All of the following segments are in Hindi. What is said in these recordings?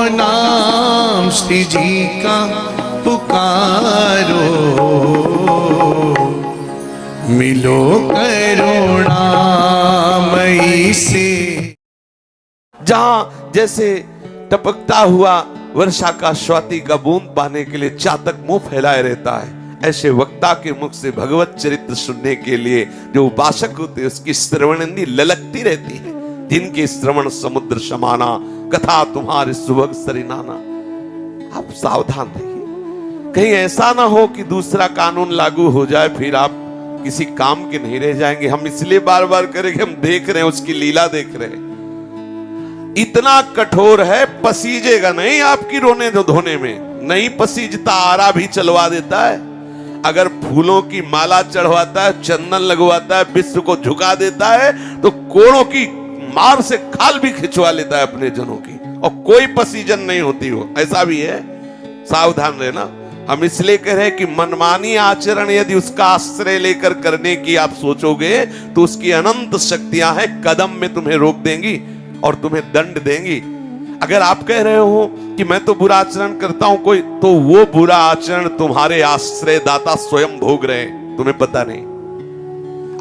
नाम श्री जी का पुकारो, मिलो करुणामयी से। जहां जैसे टपकता हुआ वर्षा का स्वाति का बूंद पाने के लिए चातक मुंह फैलाए रहता है, ऐसे वक्ता के मुख से भगवत चरित्र सुनने के लिए जो उपासक होते हैं उसकी श्रवणेंद्रिय ललकती रहती है। जिनके श्रवण समुद्र समाना, कथा तुम्हारे सुभग सरिनाना। आप सावधान रहिए, कहीं ऐसा ना हो कि दूसरा कानून लागू हो जाए, फिर आप किसी काम के नहीं रह जाएंगे। हम इसलिए बार बार करेंगे, हम देख रहे हैं, उसकी लीला देख रहे हैं। इतना कठोर है, पसीजेगा नहीं आपकी रोने धोने में, नहीं पसीजता, आरा भी चलवा देता है। अगर फूलों की माला चढ़वाता है, चंदन लगवाता है, विश्व को झुका देता है, तो कोड़ों की मार से खाल भी खिंचवा लेता है अपने जनों की, और कोई पसीजन नहीं होती हो, ऐसा भी है। सावधान रहना। हम इसलिए कह रहे हैं कि मनमानी आचरण यदि उसका आश्रय लेकर करने की आप सोचोगे तो उसकी अनंत शक्तियां हैं, कदम में तुम्हें रोक देंगी और तुम्हें दंड देंगी। अगर आप कह रहे हो कि मैं तो बुरा आचरण करता हूं कोई, तो वो बुरा आचरण तुम्हारे आश्रय दाता स्वयं भोग रहे हैं, तुम्हें पता नहीं।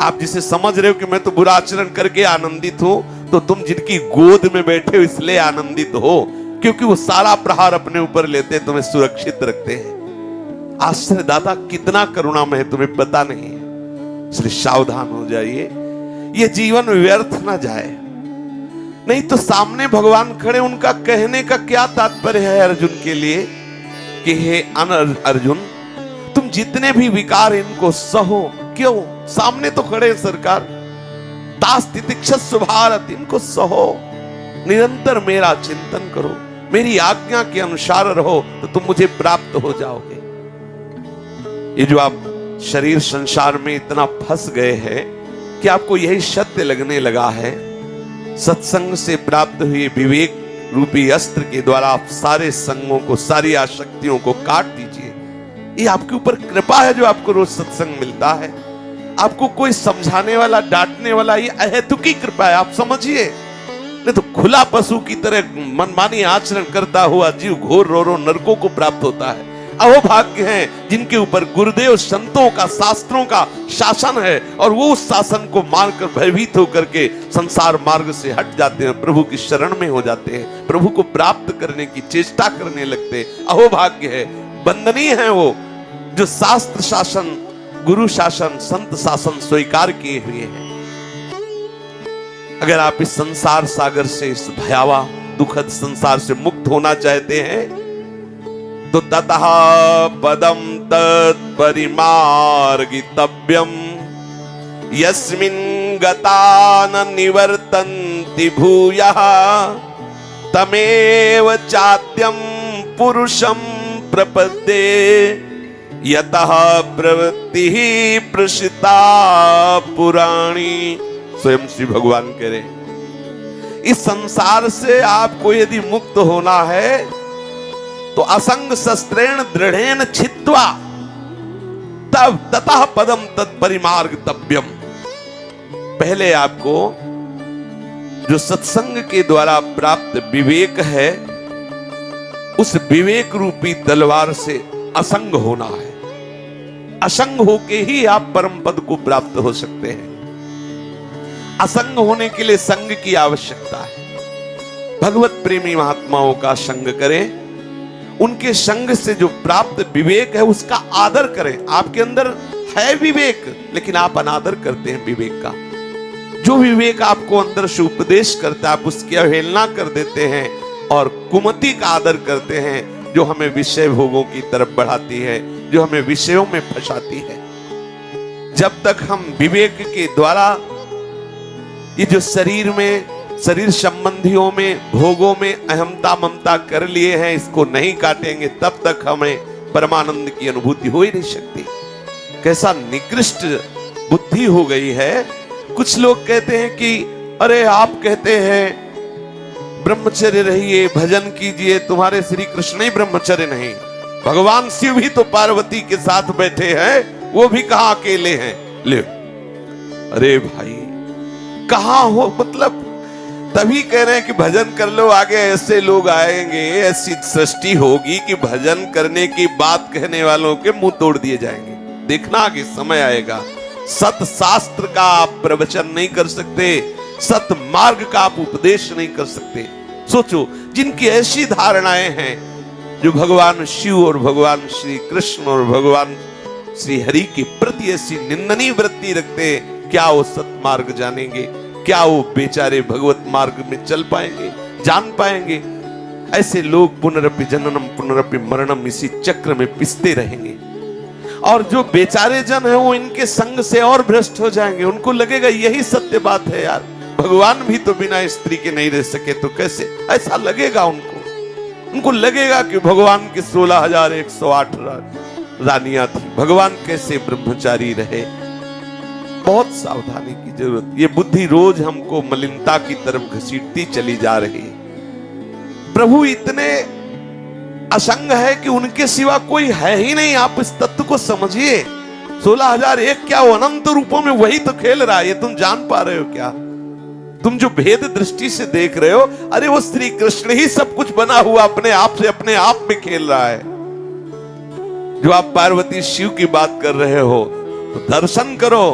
आप जिसे समझ रहे हो कि मैं तो बुरा आचरण करके आनंदित हूं, तो तुम जिनकी गोद में बैठे हो इसलिए आनंदित हो, क्योंकि वो सारा प्रहार अपने ऊपर लेते हैं, तुम्हें सुरक्षित रखते हैं। आश्रय दाता कितना करुणामय है तुम्हें पता नहीं है, इसलिए सावधान हो जाइए, ये जीवन व्यर्थ ना जाए। नहीं तो सामने भगवान खड़े, उनका कहने का क्या तात्पर्य है अर्जुन के लिए कि हे अर्जुन, तुम जितने भी विकार इनको सहो। क्यों? सामने तो खड़े सरकार, दास तितिक्षस्व भारत, इनको सहो, निरंतर मेरा चिंतन करो, मेरी आज्ञा के अनुसार रहो, तो तुम मुझे प्राप्त हो जाओगे। ये जो आप शरीर संसार में इतना फंस गए हैं कि आपको यही सत्य लगने लगा है, सत्संग से प्राप्त हुए विवेक रूपी अस्त्र के द्वारा आप सारे संगों को, सारी आसक्तियों को काट दीजिए। ये आपके ऊपर कृपा है जो आपको रोज सत्संग मिलता है। आपको कोई समझाने वाला, डांटने वाला, ये अहेतुकी कृपा है, आप समझिए। नहीं तो खुला पशु की तरह मनमानी आचरण करता हुआ जीव घोर रो नरकों को प्राप्त होता है। अहोभाग्य हैं जिनके ऊपर गुरुदेव संतों का, शास्त्रों का शासन है, और वो उस शासन को मानकर भयभीत होकर के संसार मार्ग से हट जाते हैं, प्रभु की शरण में हो जाते हैं, प्रभु को प्राप्त करने की चेष्टा करने लगते हैं। अहोभाग्य है, वंदनीय है वो जो शास्त्र शासन, गुरु शासन, संत शासन स्वीकार किए हुए हैं। अगर आप इस संसार सागर से, इस भयावह दुखद संसार से मुक्त होना चाहते हैं, तो ततः पदम तत्परिमार्गितव्यम यस्मिन् गता न निवर्तन्ति भूयः तमेव चाद्यं पुरुषं प्रपद्ये यतः प्रवृत्ति प्रसिता पुराणी। स्वयं श्री भगवान कह रहे, इस संसार से आपको यदि मुक्त होना है तो असंग शस्त्रेण दृढ़ेन छित्त्वा तब ततः पदम तत्परिमार्गितव्यम। पहले आपको जो सत्संग के द्वारा प्राप्त विवेक है, उस विवेक रूपी तलवार से असंग होना है। असंग होके ही आप परम पद को प्राप्त हो सकते हैं। असंग होने के लिए संग की आवश्यकता है। भगवत प्रेमी महात्माओं का संग करें, उनके संग से जो प्राप्त विवेक है उसका आदर करें। आपके अंदर है विवेक, लेकिन आप अनादर करते हैं विवेक का। जो विवेक आपको अंदर से उपदेश करता है, आप उसकी अवहेलना कर देते हैं और कुमति का आदर करते हैं, जो हमें विषय भोगों की तरफ बढ़ाती है, जो हमें विषयों में फंसाती है। जब तक हम विवेक के द्वारा ये जो शरीर में, शरीर संबंधियों में, भोगों में अहमता ममता कर लिए हैं, इसको नहीं काटेंगे, तब तक हमें परमानंद की अनुभूति हो ही नहीं सकती। कैसा निकृष्ट बुद्धि हो गई है। कुछ लोग कहते हैं कि अरे आप कहते हैं ब्रह्मचर्य रहिए, भजन कीजिए, तुम्हारे श्री कृष्ण ही ब्रह्मचर्य नहीं, भगवान शिव भी तो पार्वती के साथ बैठे हैं, वो भी कहां अकेले हैं। ले, अरे भाई कहां हो, मतलब तभी कह रहे हैं कि भजन कर लो, आगे ऐसे लोग आएंगे, ऐसी सृष्टि होगी कि भजन करने की बात कहने वालों के मुंह तोड़ दिए जाएंगे। देखना आगे समय आएगा। सत शास्त्र का आप प्रवचन नहीं कर सकते, सत मार्ग का आप उपदेश नहीं कर सकते। सोचो, जिनकी ऐसी धारणाएं हैं, जो भगवान शिव और भगवान श्री कृष्ण और भगवान श्री हरि के प्रति ऐसी निंदनीय वृत्ति रखते, क्या वो सत मार्ग जानेंगे? क्या वो बेचारे भगवत मार्ग में चल पाएंगे, जान पाएंगे? ऐसे लोग पुनरपि जननम पुनरपि मरणम, इसी चक्र में पिसते रहेंगे। और जो बेचारे जन है वो इनके संग से और भ्रष्ट हो जाएंगे। उनको लगेगा यही सत्य बात है यार, भगवान भी तो बिना स्त्री के नहीं रह सके, तो कैसे? ऐसा लगेगा उनको लगेगा कि भगवान की 16,108 रानियां थी, भगवान कैसे ब्रह्मचारी रहे। बहुत सावधानी की जरूरत। ये बुद्धि रोज हमको मलिनता की तरफ घसीटती चली जा रही है। प्रभु इतने असंग है कि उनके सिवा कोई है ही नहीं। आप इस तत्व को समझिए। 16,001 क्या, वो अनंत रूपों में वही तो खेल रहा है। ये तुम जान पा रहे हो क्या? तुम जो भेद दृष्टि से देख रहे हो, अरे वो श्री कृष्ण ही सब कुछ बना हुआ अपने आप से अपने आप में खेल रहा है। जो आप पार्वती शिव की बात कर रहे हो, तो दर्शन करो।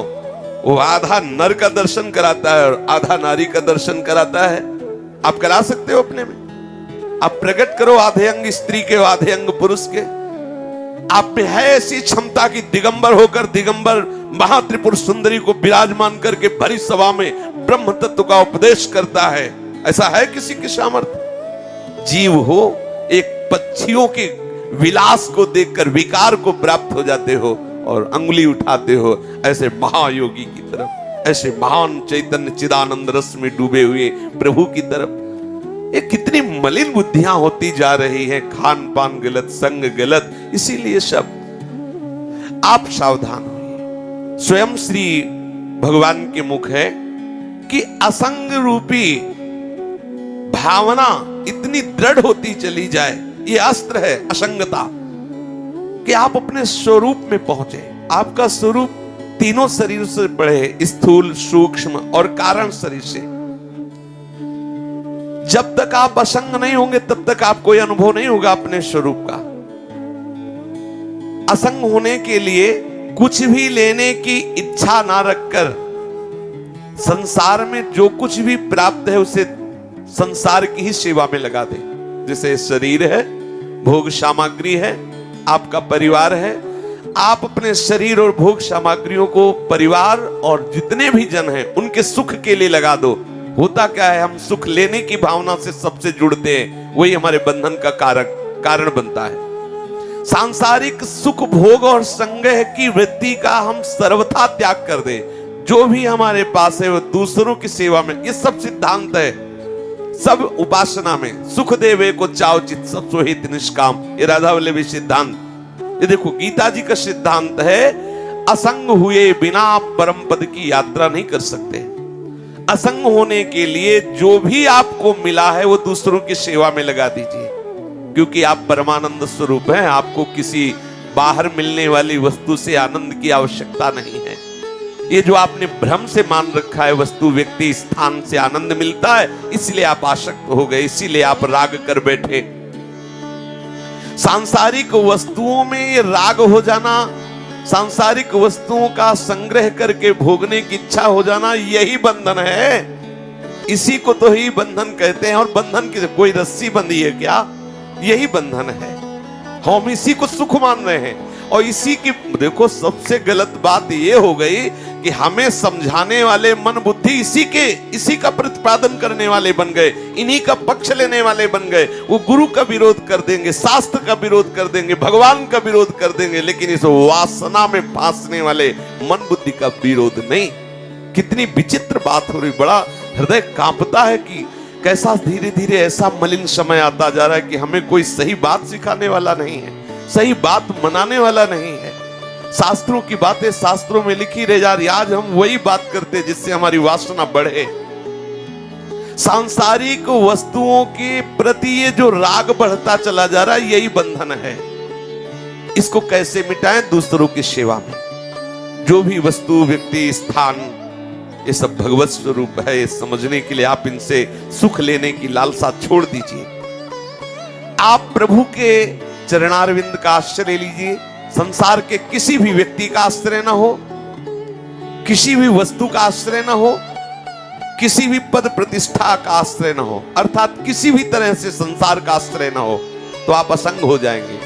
वो आधा नर का दर्शन कराता है और आधा नारी का दर्शन कराता है। आप करा सकते हो अपने में? आप प्रकट करो आधे अंग स्त्री के, आधे अंग पुरुष के। आप में है ऐसी क्षमता कि दिगंबर होकर दिगंबर महात्रिपुर सुंदरी को विराजमान करके भरी सभा में ब्रह्म तत्व का उपदेश करता है। ऐसा है किसी की सामर्थ्य? जीव हो, एक पक्षियों के विलास को देखकर विकार को प्राप्त हो जाते हो और अंगुली उठाते हो ऐसे महायोगी की तरफ, ऐसे महान चैतन्य चिदानंद रस में डूबे हुए प्रभु की तरफ। ये कितनी मलिन बुद्धियां होती जा रही हैं। खान पान गलत, संग गलत, इसीलिए सब। आप सावधान होइए। स्वयं श्री भगवान के मुख है कि असंग रूपी भावना इतनी दृढ़ होती चली जाए। ये अस्त्र है असंगता, कि आप अपने स्वरूप में पहुंचे। आपका स्वरूप तीनों शरीर से बढ़े, स्थूल, सूक्ष्म और कारण शरीर से। जब तक आप असंग नहीं होंगे तब तक आप कोई अनुभव नहीं होगा अपने स्वरूप का। असंग होने के लिए कुछ भी लेने की इच्छा ना रखकर संसार में जो कुछ भी प्राप्त है उसे संसार की ही सेवा में लगा दे। जैसे शरीर है, भोग सामग्री है, आपका परिवार है। आप अपने शरीर और भोग सामग्रियों को परिवार और जितने भी जन हैं उनके सुख के लिए लगा दो। होता क्या है, हम सुख लेने की भावना से सबसे जुड़ते हैं, वही हमारे बंधन का कारण बनता है। सांसारिक सुख भोग और संग्रह की वृत्ति का हम सर्वथा त्याग कर दे। जो भी हमारे पास है वो दूसरों की सेवा में। ये सब सिद्धांत है, सब उपासना में। सुख देवे को चाव चित सब सोहित निष्काम, ये राधा वल्लभी सिद्धांत। ये देखो गीता जी का सिद्धांत है, असंग हुए बिना आप परम पद की यात्रा नहीं कर सकते। असंग होने के लिए जो भी आपको मिला है वो दूसरों की सेवा में लगा दीजिए, क्योंकि आप परमानंद स्वरूप हैं। आपको किसी बाहर मिलने वाली वस्तु से आनंद की आवश्यकता नहीं है। ये जो आपने भ्रम से मान रखा है वस्तु, व्यक्ति, स्थान से आनंद मिलता है, इसलिए आप आसक्त हो गए, इसीलिए आप राग कर बैठे। सांसारिक वस्तुओं में ये राग हो जाना, सांसारिक वस्तुओं का संग्रह करके भोगने की इच्छा हो जाना, यही बंधन है। इसी को तो ही बंधन कहते हैं। और बंधन की कोई रस्सी बंधी है क्या? यही बंधन है। हम इसी को सुख मान रहे हैं। और इसी की देखो सबसे गलत बात ये हो गई कि हमें समझाने वाले मन बुद्धि इसी का प्रतिपादन करने वाले बन गए, इन्हीं का पक्ष लेने वाले बन गए। वो गुरु का विरोध कर देंगे, शास्त्र का विरोध कर देंगे, भगवान का विरोध कर देंगे, लेकिन इस वासना में फांसने वाले मन बुद्धि का विरोध नहीं। कितनी विचित्र बात हो रही। बड़ा हृदय कांपता है कि कैसा धीरे धीरे ऐसा मलिन समय आता जा रहा है कि हमें कोई सही बात सिखाने वाला नहीं है, सही बात मनाने वाला नहीं है। शास्त्रों की बातें शास्त्रों में लिखी रह जा रही। आज हम वही बात करते जिससे हमारी वासना बढ़े। सांसारिक वस्तुओं के प्रति ये जो राग बढ़ता चला जा रहा है, यही बंधन है। इसको कैसे मिटाएं? दूसरों की सेवा में। जो भी वस्तु, व्यक्ति, स्थान ये सब भगवत स्वरूप है, ये समझने के लिए आप इनसे सुख लेने की लालसा छोड़ दीजिए। आप प्रभु के चरणारविंद का आश्रय लीजिए। संसार के किसी भी व्यक्ति का आश्रय ना हो, किसी भी वस्तु का आश्रय ना हो, किसी भी पद प्रतिष्ठा का आश्रय ना हो, अर्थात किसी भी तरह से संसार का आश्रय ना हो, तो आप असंग हो जाएंगे।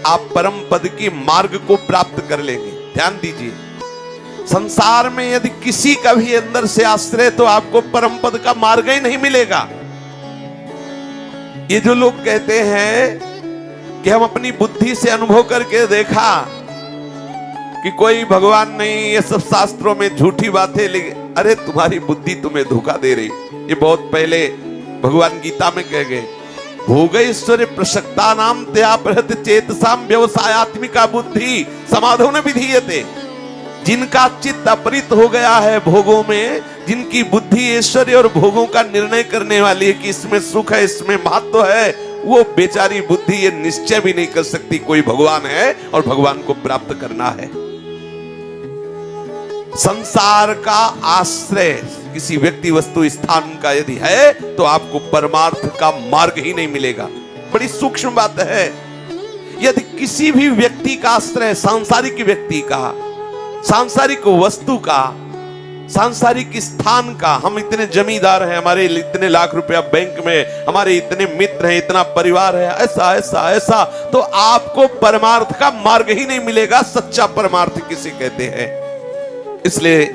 आप परम पद के मार्ग को प्राप्त कर लेंगे। ध्यान दीजिए, संसार में यदि किसी का भी अंदर से आश्रय, तो आपको परम पद का मार्ग ही नहीं मिलेगा। ये जो लोग कहते हैं कि हम अपनी बुद्धि से अनुभव करके देखा कि कोई भगवान नहीं, ये सब शास्त्रों में झूठी बातें लिखी, अरे तुम्हारी बुद्धि तुम्हें धोखा दे रही। ये बहुत पहले भगवान गीता में कह गए, भोगैश्वर्य प्रसक्ता नाम त्यापहृत चेतसाम व्यवसायात्मिका बुद्धि समाधो न विधीयते। जिनका चित्त अपरित हो गया है भोगों में, जिनकी बुद्धि ऐश्वर्य और भोगों का निर्णय करने वाली है कि इसमें सुख है, इसमें महत्व है, वो बेचारी बुद्धि ये निश्चय भी नहीं कर सकती कोई भगवान है और भगवान को प्राप्त करना है। संसार का आश्रय किसी व्यक्ति वस्तु स्थान का यदि है, तो आपको परमार्थ का मार्ग ही नहीं मिलेगा। बड़ी सूक्ष्म बात है। यदि किसी भी व्यक्ति का आश्रय, सांसारिक व्यक्ति का, सांसारिक वस्तु का, सांसारिक स्थान का, हम इतने जमींदार हैं, हमारे इतने लाख रुपया बैंक में, हमारे इतने मित्र हैं, इतना परिवार है, ऐसा ऐसा ऐसा, तो आपको परमार्थ का मार्ग ही नहीं मिलेगा। सच्चा परमार्थ किसे कहते हैं? इसलिए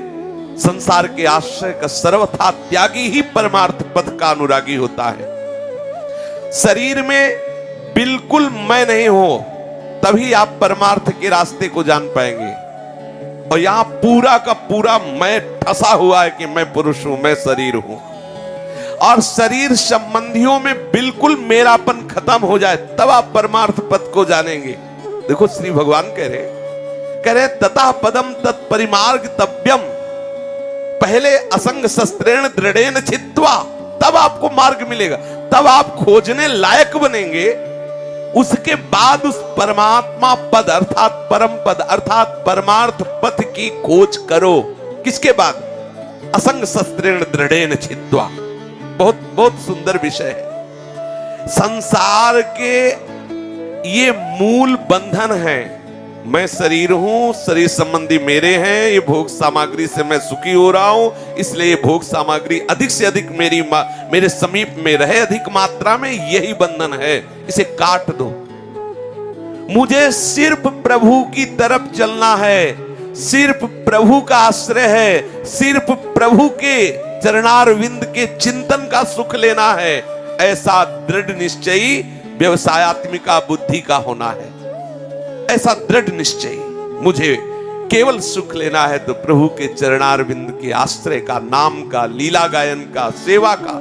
संसार के आश्रय का सर्वथा त्यागी ही परमार्थ पद का अनुरागी होता है। शरीर में बिल्कुल मैं नहीं हो, तभी आप परमार्थ के रास्ते को जान पाएंगे। और यहां पूरा का पूरा मैं ठसा हुआ है कि मैं पुरुष हूं, मैं शरीर हूं, और शरीर संबंधियों में बिल्कुल मेरापन खत्म हो जाए, तब आप परमार्थ पद को जानेंगे। देखो श्री भगवान कह रहे तथा पदम तत्परिमार्ग तव्यम, पहले असंग शस्त्रेण दृढ़ेन छित्वा, तब आपको मार्ग मिलेगा, तब आप खोजने लायक बनेंगे। उसके बाद उस परमात्मा पद अर्थात परम पद अर्थात परमार्थ पद की खोज करो। किसके बाद? असंग शस्त्रेण दृढ़ेन छित्वा। बहुत बहुत सुंदर विषय है। संसार के ये मूल बंधन है। मैं शरीर हूं, शरीर संबंधी मेरे हैं, ये भोग सामग्री से मैं सुखी हो रहा हूं, इसलिए ये भोग सामग्री अधिक से अधिक मेरे समीप में रहे, अधिक मात्रा में, यही बंधन है। इसे काट दो। मुझे सिर्फ प्रभु की तरफ चलना है, सिर्फ प्रभु का आश्रय है, सिर्फ प्रभु के चरणारविंद के चिंतन का सुख लेना है। ऐसा दृढ़ निश्चयी व्यवसायात्मिका बुद्धि का होना है। ऐसा दृढ़ निश्चय, मुझे केवल सुख लेना है तो प्रभु के चरणारविंद के आश्रय का, नाम का, लीला गायन का, सेवा का,